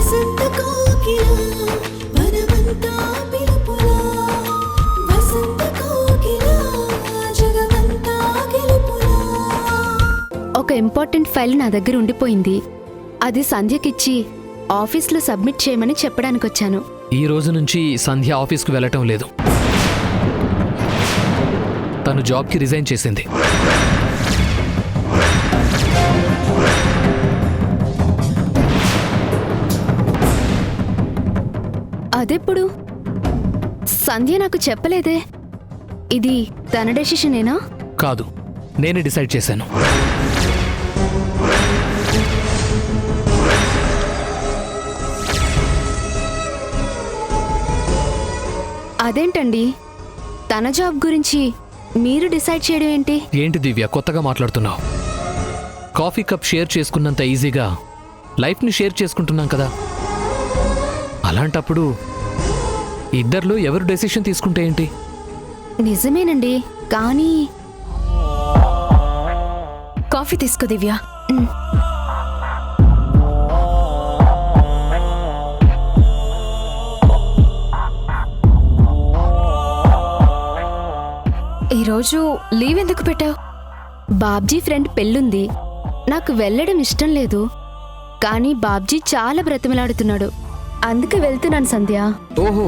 వసంత కోకిల వనమంతా పిలుపులా వసంత కోకిల జగమంతా గెలుపులా. ఒక important file నా దగ్గర ఉండిపోయింది. అది సంధ్యకిచ్చి ఆఫీస్లో సబ్మిట్ చేయమని చెప్పడానికొచ్చాను. ఈ రోజు నుంచి సంధ్య ఆఫీస్కు వెళ్ళటం లేదు. తను జాబ్కి రిజైన్ చేసింది. అదెప్పుడు? సంధ్య నాకు చెప్పలేదే. ఇది తన డెసిషనేనా? కాదు, నేనే డిసైడ్ చేశాను. అదేంటండి, తన జాబ్ గురించి మీరు డిసైడ్ చేయడం ఏంటి? ఏంటి దివ్య కొత్తగా మాట్లాడుతున్నావు? కాఫీ కప్ షేర్ చేసుకున్నంత ఈజీగా లైఫ్ని షేర్ చేసుకుంటున్నాం కదా. అలాంటప్పుడు ఇద్దరిలో ఎవరు డెసిషన్ తీసుకుంటే ఏంటి? నిజమేనండి, కానీ కాఫీ తీసుకో దివ్య. ఈరోజు లీవ్ ఎందుకు పెట్టావు? బాబ్జీ ఫ్రెండ్ పెళ్ళుంది. నాకు వెళ్ళడం ఇష్టం లేదు, కానీ బాబ్జీ చాలా బ్రతిమలాడుతున్నాడు. అందుకే వెళ్తున్నాను సంధ్య. ఓహో,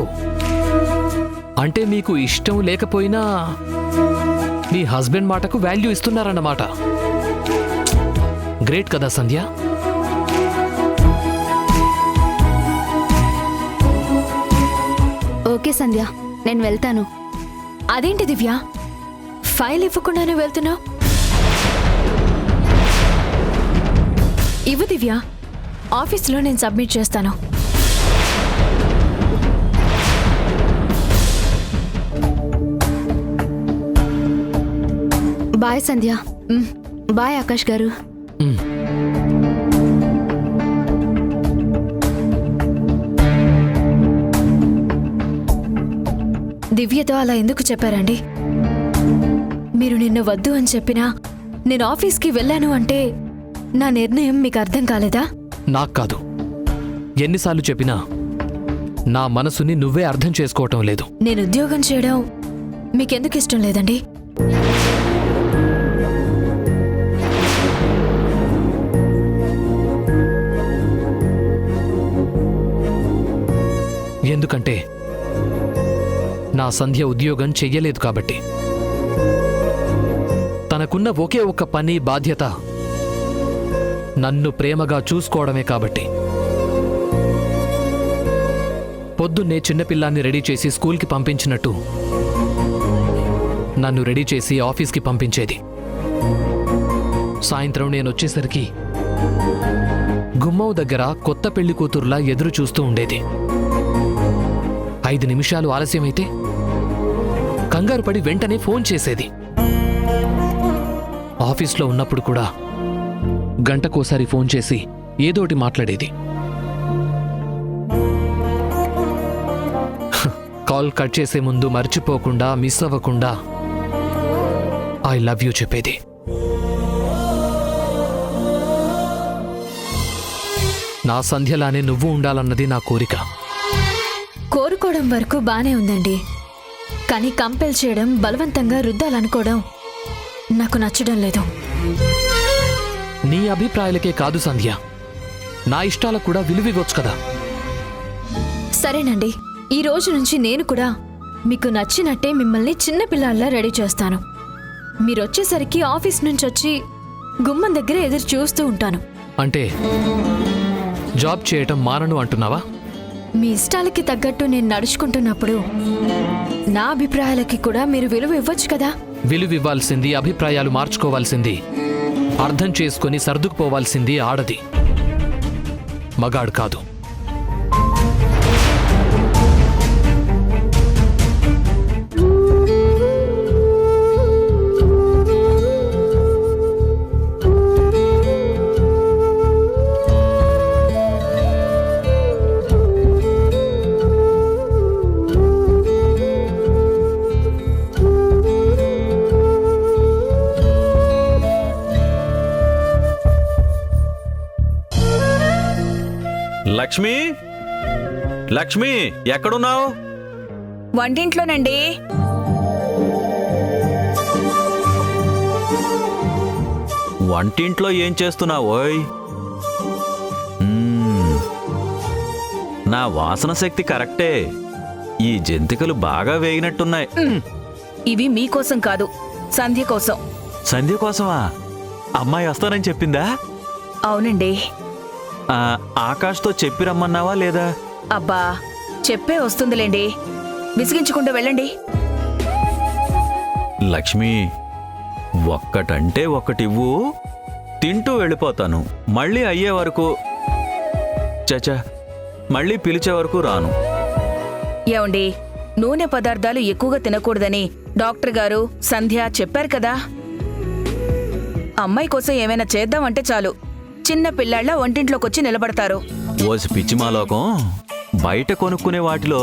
అంటే మీకు ఇష్టం లేకపోయినా మీ హస్బెండ్ మాటకు వాల్యూ ఇస్తున్నారన్నమాట. గ్రేట్ కదా సంధ్య. ఓకే సంధ్య, నేను వెళ్తాను. అదేంటి దివ్య, ఫైల్ ఇవ్వకుండానే వెళ్తున్నావు? ఇవ్వు దివ్య, ఆఫీస్లో నేను సబ్మిట్ చేస్తాను. బాయ్ సంధ్య. బాయ్ ఆకాష్ గారు. దివ్యతో అలా ఎందుకు చెప్పారండి? మీరు నిన్ను వద్దు అని చెప్పినా నేను ఆఫీస్కి వెళ్ళాను అంటే నా నిర్ణయం మీకు అర్థం కాలేదా? నాకు కాదు, ఎన్నిసార్లు చెప్పినా నా మనసుని నువ్వే అర్థం చేసుకోవటం లేదు. నేను ఉద్యోగం చేయడం మీకెందుకు ఇష్టం లేదండి? ఎందుకంటే నా సంధ్య ఉద్యోగం చెయ్యలేదు కాబట్టి. తనకున్న ఒకే ఒక్క పని బాధ్యత నన్ను ప్రేమగా చూసుకోవడమే కాబట్టి. పొద్దున్నే చిన్నపిల్లాన్ని రెడీ చేసి స్కూల్కి పంపించినట్టు నన్ను రెడీ చేసి ఆఫీస్కి పంపించేది. సాయంత్రం నేనొచ్చేసరికి గుమ్మం దగ్గర కొత్త పెళ్లి కూతురులా ఎదురు చూస్తూ ఉండేది. 5 నిమిషాలు ఆలస్యమైతే కంగారు పడి వెంటనే ఫోన్ చేసేది. ఆఫీస్లో ఉన్నప్పుడు కూడా గంటకోసారి ఫోన్ చేసి ఏదోటి మాట్లాడేది. కాల్ కట్ చేసే ముందు మర్చిపోకుండా, మిస్ అవ్వకుండా ఐ లవ్ యూ చెప్పేది. నా సంధ్యలానే నువ్వు ఉండాలన్నది నా కోరిక. కోరుకోవడం వరకు బానే ఉందండి, కానీ కంపెల్ చేయడం, బలవంతంగా రుద్దాలనుకోవడం నాకు నచ్చడం లేదు. నీ అభిప్రాయాలకే కాదు సంధ్య, నా ఇష్టాలకు కూడా విలువివ్వచ్చు కదా. సరేనండి, ఈ రోజు నుంచి నేను కూడా మీకు నచ్చినట్టే మిమ్మల్ని చిన్నపిల్లాళ్ళ రెడీ చేస్తాను. మీరొచ్చేసరికి ఆఫీస్ నుంచి వచ్చి గుమ్మం దగ్గర ఎదురు చూస్తూ ఉంటాను. అంటే జాబ్ చేయటం మానను అంటున్నావా? మీ ఇష్టాలకి తగ్గట్టు నేను నడుచుకుంటున్నప్పుడు నా అభిప్రాయాలకి కూడా మీరు విలువ ఇవ్వచ్చు కదా. విలువివ్వాల్సింది, అభిప్రాయాలు మార్చుకోవాల్సింది, అర్థం చేసుకుని సర్దుకుపోవాల్సింది ఆడది, మగాడు కాదు. లక్ష్మి, లక్ష్మి ఎక్కడున్నావు? వంటింట్లోనండి. వంటింట్లో ఏం చేస్తున్నావోయ్? నా వాసన శక్తి కరెక్టే. ఈ జంతికలు బాగా వేగినట్టున్నాయి. ఇవి మీకోసం కాదు, సంధ్య కోసం. సంధ్య కోసమా? అమ్మాయి వస్తానని చెప్పిందా? అవునండి. ఆకాష్తో చెప్పి రమ్మన్నావా లేదా? అబ్బా, చెప్పే వస్తుందిలేండి. విసిగించకుండా వెళ్ళండి. లక్ష్మి, ఒక్కటంటే ఒక్కటివ్వు, తింటూ వెళ్ళిపోతాను. మళ్ళీ అయ్యే వరకు చచా, మళ్ళీ పిలిచే వరకు రాను. ఏమండి, నూనె పదార్థాలు ఎక్కువగా తినకూడదని డాక్టర్ గారు, సంధ్య చెప్పారు కదా. అమ్మాయి కోసం ఏమైనా చేద్దామంటే చాలు, చిన్న పిల్లాళ్ళ వంటింట్లోకొచ్చి నిలబడతారు. ఓసి పిచ్చిమాలోకం, బయట కొనుక్కునే వాటిలో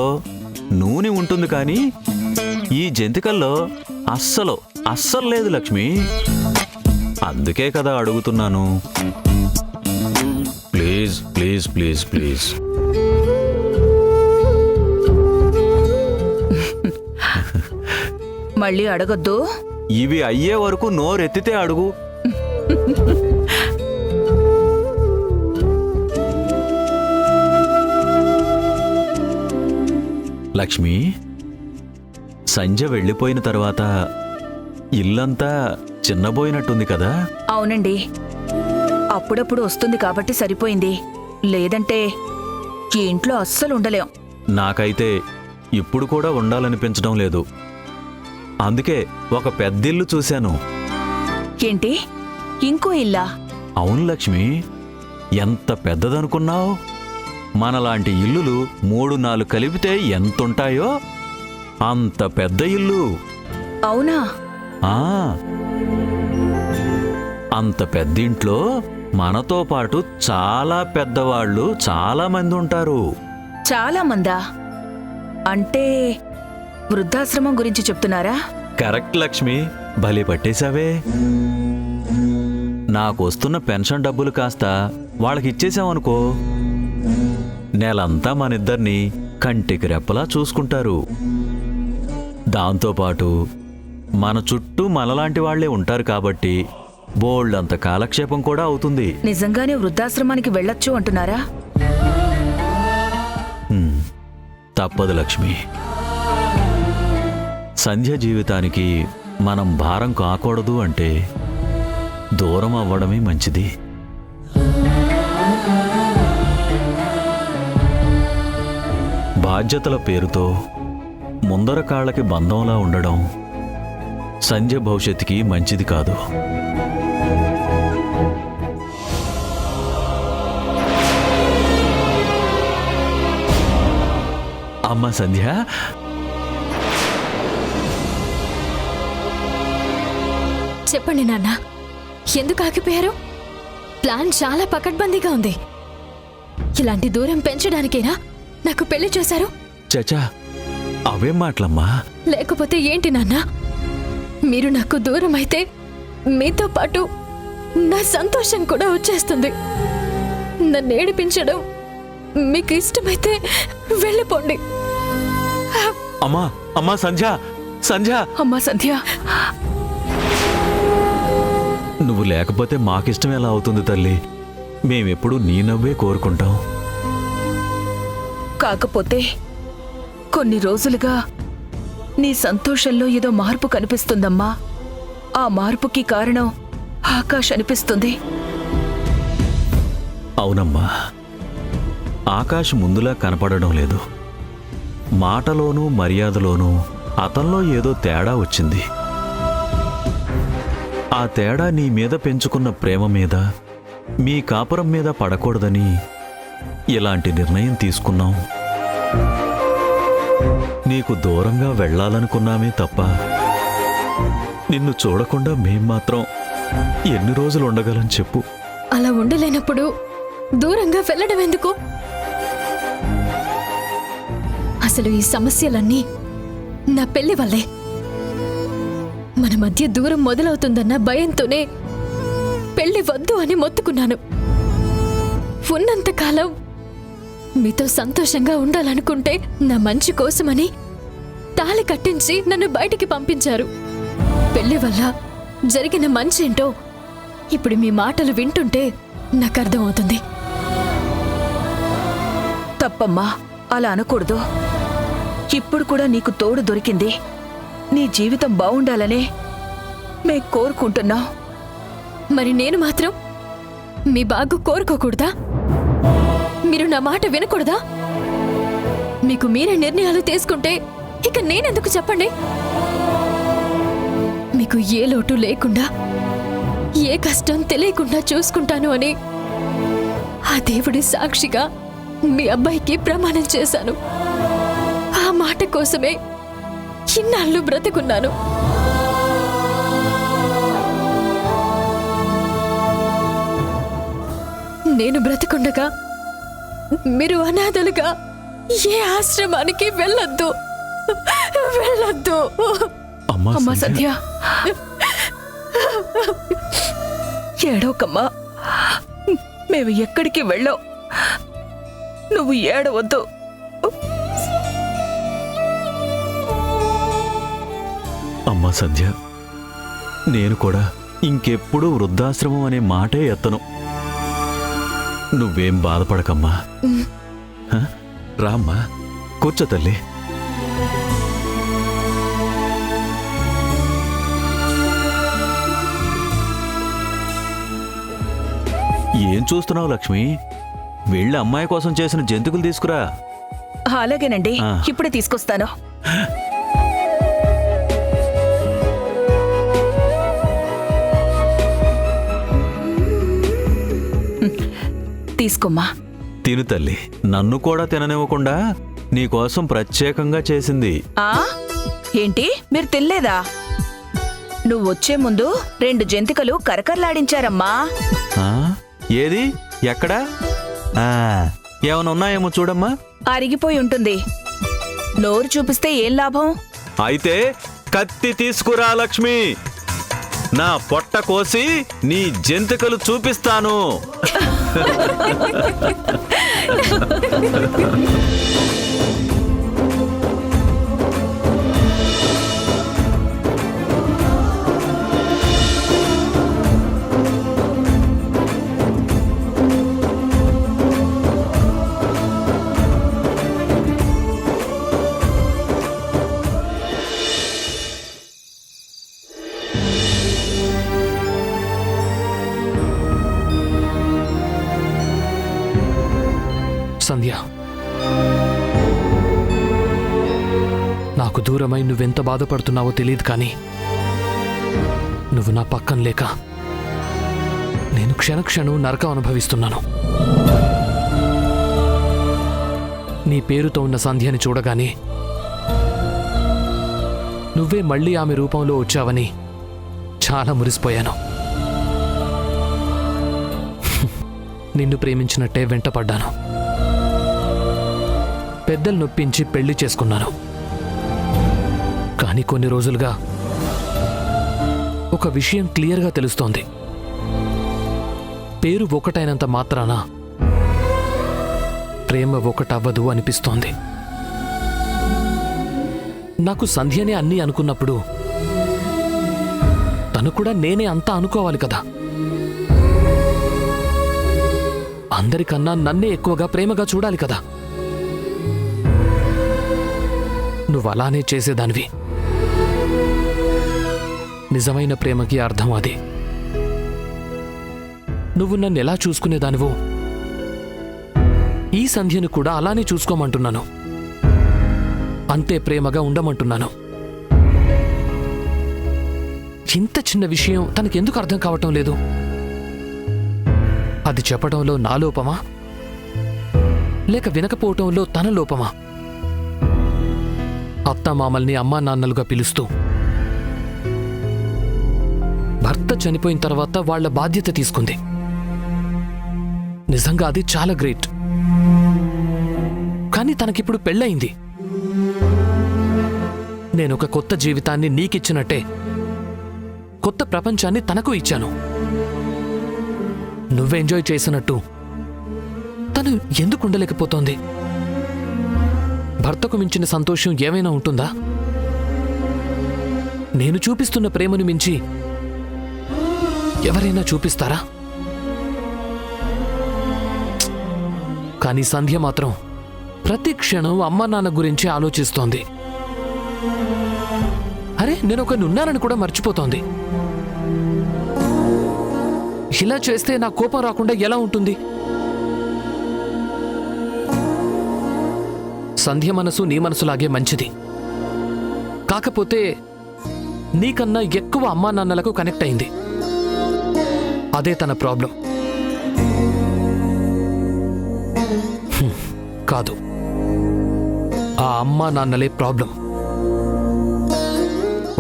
నూనె ఉంటుంది కానీ ఈ జంతికల్లో అస్సలు లేదు లక్ష్మి. అందుకే కదా అడుగుతున్నాను. Please please please please. మళ్ళీ అడగొద్దు. ఇవి అయ్యే వరకు నోరెత్తితే అడుగు. లక్ష్మి, సంధ్య వెళ్ళిపోయిన తర్వాత ఇల్లంతా చిన్నబోయినట్టుంది కదా? అవునండి, అప్పుడప్పుడు వస్తుంది కాబట్టి సరిపోయింది. లేదంటే ఈ ఇంట్లో అస్సలు ఉండలేం. నాకైతే ఇప్పుడు కూడా ఉండాలనిపించడం లేదు. అందుకే ఒక పెద్దిల్లు చూశాను. ఏంటి, ఇంకో ఇల్లా? అవును లక్ష్మి, ఎంత పెద్దదనుకున్నావు? మనలాంటి ఇల్లులు 3-4 కలిపితే ఎంతుంటాయో అంత పెద్ద ఇల్లు. అవునా? ఆ, అంత పెద్దింట్లో మనతో పాటు చాలా పెద్దవాళ్ళు చాలా మంది ఉంటారు. చాలా మందా? అంటే వృద్ధాశ్రమం గురించి చెప్తున్నారా? కరెక్ట్ లక్ష్మి, భలే పట్టేశావే. నాకొస్తున్న పెన్షన్ డబ్బులు కాస్త వాళ్ళకిచ్చేశామనుకో, నెలంతా మనిద్దరినీ కంటికి రెప్పలా చూసుకుంటారు. దాంతోపాటు మన చుట్టూ మనలాంటి వాళ్లే ఉంటారు కాబట్టి బోల్డంత కాలక్షేపం కూడా అవుతుంది. నిజంగానే వృద్ధాశ్రమానికి వెళ్ళొచ్చు అంటున్నారా? తప్పదు లక్ష్మి. సంధ్య జీవితానికి మనం భారం కాకూడదు అంటే దూరం అవ్వడమే మంచిది. బాధ్యతల పేరుతో ముందర కాళ్ళకి బంధంలా ఉండడం సంధ్య భవిష్యత్తుకి మంచిది కాదు. అమ్మ సంధ్య, చెప్పండి నాన్న, ఎందుకు ఆగిపోయారు? ప్లాన్ చాలా పకడ్బందీగా ఉంది. ఇలాంటి దూరం పెంచడానికేనా నాకు పెళ్లి చేశారు? చచా, అవేం మాటలమ్మా. లేకపోతే ఏంటి నాన్న? మీరు నాకు దూరం అయితే మీతో పాటు నా సంతోషం కూడా వచ్చేస్తుంది. నన్ను ఏడిపించడం మీకు ఇష్టమైతే వెళ్ళిపోండి. అమ్మా అమ్మా సంధ్య, సంధ్య. అమ్మా సంధ్య, నువ్వు లేకపోతే మాకిష్టం ఎలా అవుతుంది తల్లి? మేమెప్పుడు నీ నవ్వే కోరుకుంటాం. కాకపోతే కొన్ని రోజులుగా నీ సంతోషంలో ఏదో మార్పు కనిపిస్తుందమ్మా. ఆ మార్పుకి కారణం ఆకాష్ అనిపిస్తుంది. అవునమ్మా, ఆకాష్ ముందులా కనపడడం లేదు. మాటలోనూ మర్యాదలోనూ అతనిలో ఏదో తేడా వచ్చింది. ఆ తేడా నీ మీద పెంచుకున్న ప్రేమ మీద, మీ కాపురం మీద పడకూడదని ఇలాంటి నిర్ణయం తీసుకున్నాం. నీకు దూరంగా వెళ్ళాలనుకున్నామే తప్ప నిన్ను చూడకుండా మేం మాత్రం ఎన్ని రోజులు ఉండగలం చెప్పు? అలా ఉండలేనప్పుడు దూరంగా వెళ్ళడం ఎందుకు? అసలు ఈ సమస్యలన్నీ నా పెళ్లి వల్లే. మన మధ్య దూరం మొదలవుతుందన్న భయంతోనే పెళ్లి వద్దు అని మొత్తుకున్నాను. ఉన్నంతకాలం మీతో సంతోషంగా ఉండాలనుకుంటే నా మంచి కోసమని తాళి కట్టించి నన్ను బయటికి పంపించారు. పెళ్లి వల్ల జరిగిన మంచేంటో ఇప్పుడు మీ మాటలు వింటుంటే నాకు అర్థమవుతుంది. తప్పమ్మా, అలా అనకూడదు. ఇప్పుడు కూడా నీకు తోడు దొరికింది. నీ జీవితం బావుండాలనే మేం కోరుకుంటున్నాం. మరి నేను మాత్రం మీ బాగు కోరుకోకూడదా? మీరు నా మాట వినకూడదా? మీకు మీరే నిర్ణయాలు తీసుకుంటే ఇక నేనెందుకు చెప్పండి? మీకు ఏ లోటు లేకుండా, ఏ కష్టం తెలియకుండా చూసుకుంటాను అని ఆ దేవుడి సాక్షిగా మీ అబ్బాయికి ప్రమాణం చేశాను. ఆ మాట కోసమే ఇన్నాళ్ళు బ్రతికున్నాను. నేను బ్రతికుండగా మీరు అనాథలుగా ఏ ఆశ్రమానికి వెళ్ళొద్దు, వెళ్ళొద్దు. అమ్మా సంధ్య, ఏడవకమ్మా. మేము ఎక్కడికి వెళ్ళాం. నువ్వు ఏడవద్దు. అమ్మా సంధ్య, నేను కూడా ఇంకెప్పుడు వృద్ధాశ్రమం అనే మాటే ఎత్తను. నువ్వేం బాధపడకమ్మా. హ? రామ్మా, కూర్చో తల్లి. ఏం చూస్తున్నావు లక్ష్మి? వెళ్ళి అమ్మాయి కోసం చేసిన జంతికలు తీసుకురా. అలాగేనండి, ఆ. ఇప్పుడే తీసుకొస్తాను. తీసుకోమ్మా. తిను తల్లి. నన్ను కూడా తిననివ్వకుండా నీకోసం ప్రత్యేకంగా చేసింది. ఆ ఏంటి, మీరు తినలేదా? నువ్వు వచ్చే ముందు 2 జంతికలు కరకరలాడించారమ్మా. ఆ? ఏది? ఎక్కడా? ఏమైనా ఉన్నాయేమో చూడమ్మా. అరిగిపోయి ఉంటుంది. నోరు చూపిస్తే ఏం లాభం? అయితే కత్తి తీసుకురా లక్ష్మి. నా పొట్ట కోసి నీ జంతికలు చూపిస్తాను. సంధ్య, నాకు దూరమై నువ్వెంత బాధపడుతున్నావో తెలియదు, కానీ నువ్వు నా పక్కన లేక నేను క్షణక్షణం నరకం అనుభవిస్తున్నాను. నీ పేరుతో ఉన్న సంధ్యని చూడగానే నువ్వే మళ్ళీ ఆమె రూపంలో వచ్చావని చాలా మురిసిపోయాను. నిన్ను ప్రేమించినట్టే వెంటపడ్డాను. పెద్దలు నొప్పించి పెళ్లి చేసుకున్నాను. కానీ కొన్ని రోజులుగా ఒక విషయం క్లియర్గా తెలుస్తోంది. పేరు ఒకటైనంత మాత్రాన ప్రేమ ఒకటవ్వదు అనిపిస్తోంది. నాకు సంధ్యనే అన్నీ అనుకున్నప్పుడు తను కూడా నేనే అంతా అనుకోవాలి కదా. అందరికన్నా నన్నే ఎక్కువగా ప్రేమగా చూడాలి కదా. నువ్వు అలానే చేసేదానివి. నిజమైన ప్రేమకి అర్థం అది. నువ్వు నన్ను ఎలా చూసుకునేదానివో ఈ సంధ్యను కూడా అలానే చూసుకోమంటున్నాను. అంతే ప్రేమగా ఉండమంటున్నాను. ఇంత చిన్న విషయం తనకెందుకు అర్థం కావటం లేదు? అది చెప్పడంలో నా లోపమా, లేక వినకపోవటంలో తన లోపమా? అత్తామామల్ని అమ్మా నాన్నలుగా పిలుస్తూ భర్త చనిపోయిన తర్వాత వాళ్ల బాధ్యత తీసుకుంది. నిజంగా అది చాలా గ్రేట్. కానీ తనకిప్పుడు పెళ్ళయింది. నేనొక కొత్త జీవితాన్ని నీకిచ్చినట్టే కొత్త ప్రపంచాన్ని తనకు ఇచ్చాను. నువ్వెంజాయ్ చేసినట్టు తను తను ఎందుకు ఉండలేకపోతోంది? భర్తకు మించిన సంతోషం ఏమైనా ఉంటుందా? నేను చూపిస్తున్న ప్రేమను మించి ఎవరైనా చూపిస్తారా? కానీ సంధ్య మాత్రం ప్రతి క్షణం అమ్మా నాన్న గురించి ఆలోచిస్తోంది. అరే, నేను ఒకరిని ఉన్నానని కూడా మర్చిపోతోంది. ఇలా చేస్తే నా కోపం రాకుండా ఎలా ఉంటుంది? సంధ్య మనసు నీ మనసులాగే మంచిది. కాకపోతే నీకన్నా ఎక్కువ అమ్మా నాన్నలకు కనెక్ట్ అయింది. అదే తన ప్రాబ్లం. కాదు, ఆ అమ్మా నాన్నలే ప్రాబ్లం.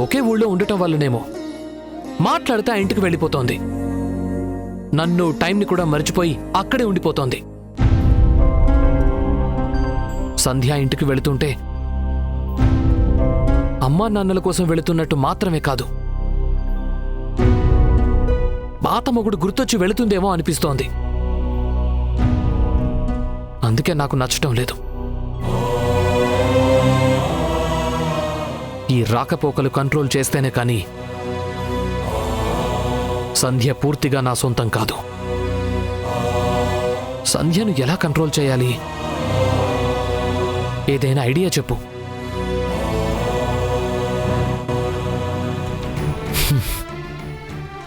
ఒకే ఊళ్ళో ఉండటం వల్లనేమో మాట్లాడితే ఆ ఇంటికి వెళ్ళిపోతోంది. నన్ను టైంని కూడా మర్చిపోయి అక్కడే ఉండిపోతోంది. సంధ్య ఇంటికి వెళుతుంటే అమ్మా నాన్నల కోసం వెళుతున్నట్టు మాత్రమే కాదు, పాత మొగుడు గుర్తొచ్చి వెళుతుందేమో అనిపిస్తోంది. అందుకే నాకు నచ్చటం లేదు. ఈ రాకపోకలు కంట్రోల్ చేస్తేనే కానీ సంధ్య పూర్తిగా నా సొంతం కాదు. సంధ్యను ఎలా కంట్రోల్ చేయాలి? ఏదైనా ఐడియా చెప్పు.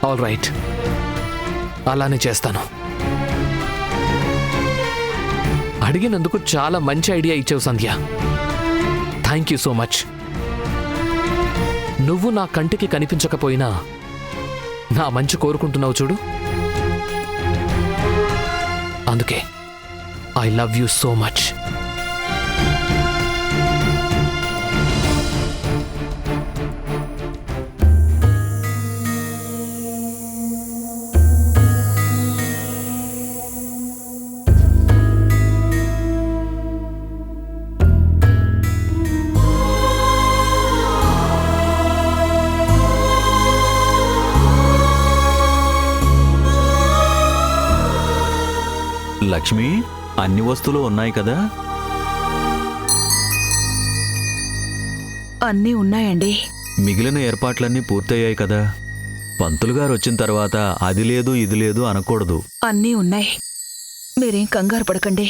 ఆల్ రైట్, అలానే చేస్తాను. అడిగినందుకు చాలా మంచి ఐడియా ఇచ్చావు Sandhya. Thank you so much. నువ్వు నా కంటికి కనిపించకపోయినా నా మంచి కోరుకుంటున్నావు చూడు. అందుకే I love you so much. Lakshmi, అన్ని వస్తువులు ఉన్నాయి కదా? అన్నీ ఉన్నాయండి. మిగిలిన ఏర్పాట్లన్నీ పూర్తయ్యాయి కదా? పంతులు గారు వచ్చిన తర్వాత అది లేదు ఇది లేదు అనకూడదు. అన్నీ ఉన్నాయి, మీరేం కంగారు పడకండి.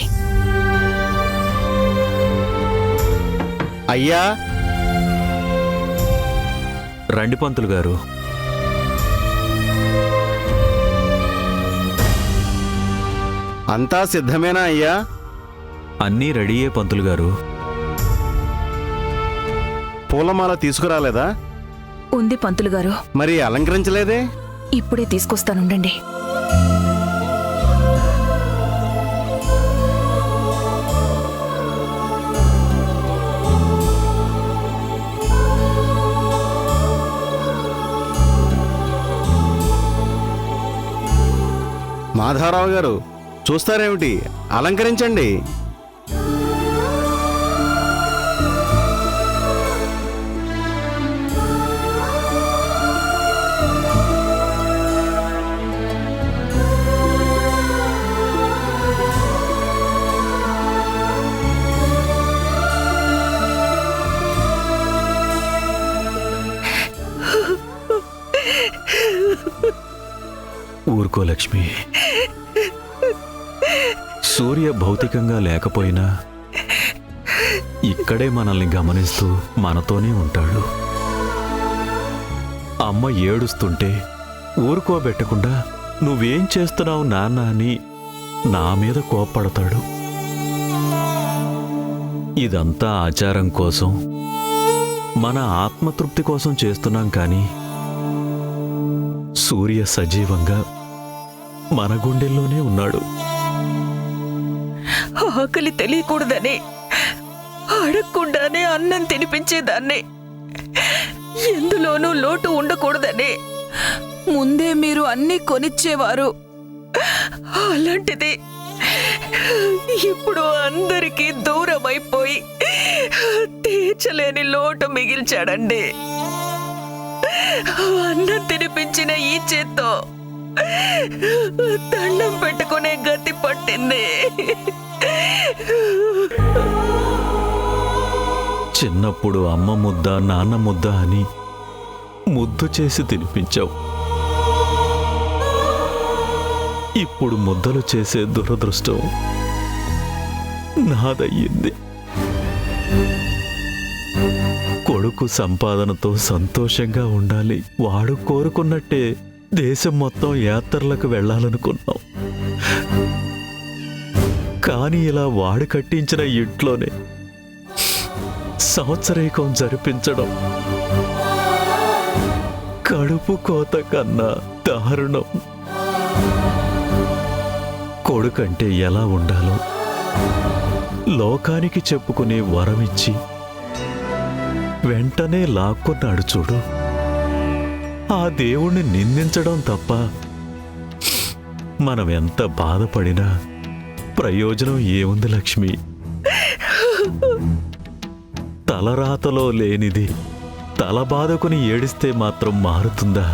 అయ్యా, రండి పంతులు గారు. అంతా సిద్ధమేనా అయ్యా? అన్నీ రెడీయే పంతులు గారు. పూలమాల తీసుకురాలేదా? ఉంది పంతులు గారు. మరి అలంకరించలేదే? ఇప్పుడే తీసుకొస్తానుండండి. మాధవరావు గారు, చూస్తారేమిటి? అలంకరించండి. ఊరుకో లక్ష్మి. సూర్య భౌతికంగా లేకపోయినా ఇక్కడే మనల్ని గమనిస్తూ మనతోనే ఉంటాడు. అమ్మ ఏడుస్తుంటే ఊరుకోబెట్టకుండా నువ్వేం చేస్తున్నావు నాన్న అని నా మీద కోప్పడతాడు. ఇదంతా ఆచారం కోసం, మన ఆత్మతృప్తి కోసం చేస్తున్నాం. కానీ సూర్య సజీవంగా మన గుండెల్లోనే ఉన్నాడు. ఆకలి తెలియకూడదని అడగకుండానే అన్నం తినిపించేదాన్ని, ఎందులోనూ లోటు ఉండకూడదని ముందే మీరు అన్నీ కొనిచ్చేవారు. అలాంటిది ఇప్పుడు అందరికీ దూరమైపోయి తీర్చలేని లోటు మిగిల్చాడండి. అన్నం తినిపించిన ఈ చేత్తో దండం పెట్టుకునే గతి పట్టింది. చిన్నప్పుడు అమ్మ ముద్ద నాన్న ముద్ద అని ముద్దు చేసి తినిపించావు. ఇప్పుడు ముద్దలు చేసే దురదృష్టం నాదయ్యింది. కొడుకు సంపాదనతో సంతోషంగా ఉండాలి, వాడు కోరుకున్నట్టే దేశం మొత్తం యాత్రలకు వెళ్ళాలనుకున్నాం. కానీ ఇలా వాడు కట్టించిన ఇంట్లోనే సంవత్సరీకం జరిపించడం కడుపు కోత కన్నా దారుణం. కొడుకంటే ఎలా ఉండాలో లోకానికి చెప్పుకునే వరమిచ్చి వెంటనే లాక్కున్నాడు చూడు. ఆ దేవుణ్ణి నిందించడం తప్ప మనం ఎంత బాధపడినా ప్రయోజనం ఏముంది లక్ష్మి? తలరాతలో లేనిది తల బాదుకుని ఏడిస్తే మాత్రం మారుతుందా?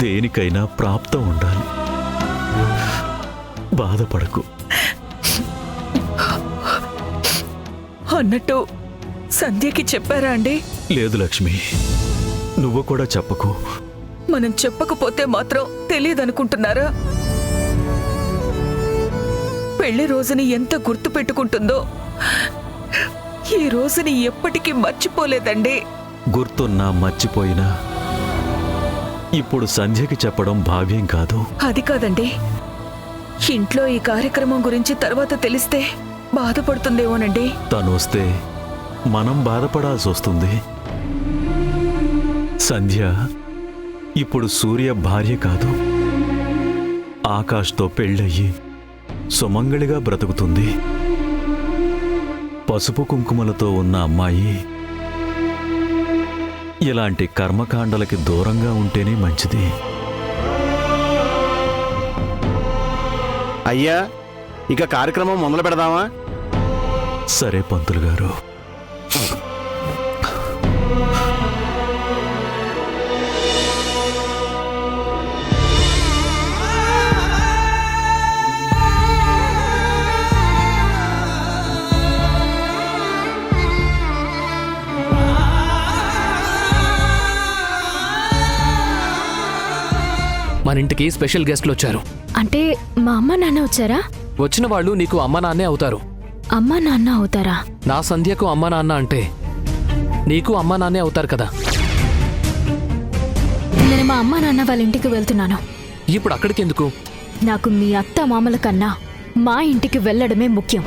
దేనికైనా ప్రాప్తం ఉండాలి. బాధపడకు. అన్నట్టు సంధ్యకి చెప్పారా అండి? లేదు లక్ష్మి, నువ్వు కూడా చెప్పకు. మనం చెప్పకపోతే మాత్రం తెలియదనుకుంటున్నారా? పెళ్లి రోజుని ఎంత గుర్తు పెట్టుకుంటుందో ఈ రోజుని ఎప్పటికీ మర్చిపోలేదండి. గుర్తున్నా మర్చిపోయినా ఇప్పుడు సంధ్యకి చెప్పడం భావ్యం కాదు. అది కాదండి, ఇంట్లో ఈ కార్యక్రమం గురించి తర్వాత తెలిస్తే బాధపడుతుందేమోనండి. తను వస్తే మనం బాధపడాల్సి వస్తుంది. సంధ్య ఇప్పుడు సూర్య భార్య కాదు, ఆకాష్తో పెళ్ళయ్యి సుమంగళిగా బ్రతుకుతుంది. పసుపు కుంకుమలతో ఉన్న అమ్మాయి ఇలాంటి కర్మకాండలకి దూరంగా ఉంటేనే మంచిది. అయ్యా, ఇక కార్యక్రమం మొదలు పెడదామా? సరే పంతులు గారు. మన ఇంటికి స్పెషల్ గెస్ట్లు వచ్చారు. అంటే మా అమ్మ నాన్న వచ్చారా? వచ్చిన వాళ్ళు నీకు అమ్మ నాన్నే అవుతారు. అమ్మ నాన్న అవుతారా? నా సంధ్యకు అమ్మ నాన్న అంటే నీకు అమ్మ నాన్నే అవుతారు కదా. నేను మా అమ్మ నాన్న వాళ్ళ ఇంటికి వెళ్తున్నాను. ఇప్పుడు అక్కడికి ఎందుకు? నాకు మీ అత్త మామల కన్నా మా ఇంటికి వెళ్ళడమే ముఖ్యం.